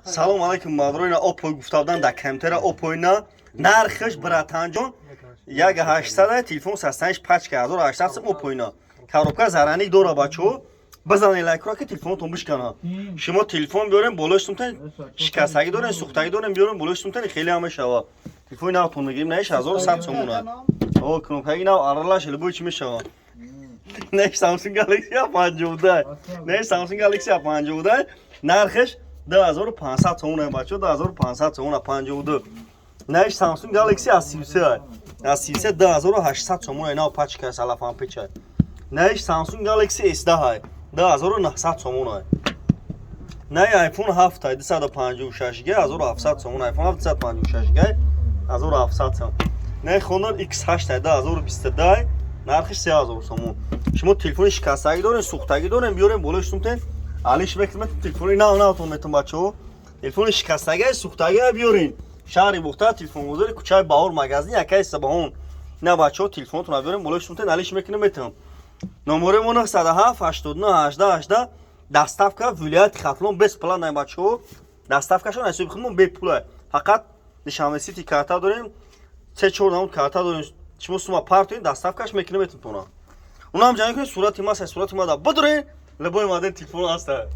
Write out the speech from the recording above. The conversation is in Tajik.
салом алайкум мавроина опой гуфтавдан да камтера опойна нархш братанҷон 1800 телефон 65 сум опойна коробка зараник дора бачо базани лайкро ки телефонтон бишкана шумо телефон биёрем болоштумтан шикастагӣ дорем сухтагӣ дорем биёрем болоштумтан хеле ҳама шава телефони навтон мегирем наиш 1100 сомона о кнопкаги нав аралаш либой чи мешава наиш Samsung Galaxy A52 наиш Samsung Galaxy A52 нархш 2500 сомона бачо 2500 сомона 52 наиш Samsung Galaxy A33 A33 2800 сомона нав пачка салафан печа наиш Samsung Galaxy S10 2900 сомона най iPhone 7 256 г 1700 сомона iPhone 756 г 1700 сом най Honor X8 2022 нархш 3000 сомон шумо телефони шикастагӣ дорем сухтагӣ дорем биёрем болоштумтен алиш мекмет телефони навтон метон бачо телефони шикастагӣ сухтагӣ биёрин шаҳри бухта телефон гузори кучаи баҳор магазин якай сабаҳон на бачо телефонтон биёрем болоштумтен алиш мекунем метон номери мо 907 89 18 18 доставка вилояти хатлон без план най бачо доставкашон асоби худмон бепула фақат нишонрасити карта дорем 3-4 намуд карта дорем шумо сума партоин доставкаш мекунем метон тона унам ҷанг кунед сурати ма сурати ма да бидурен либои модел телефон аста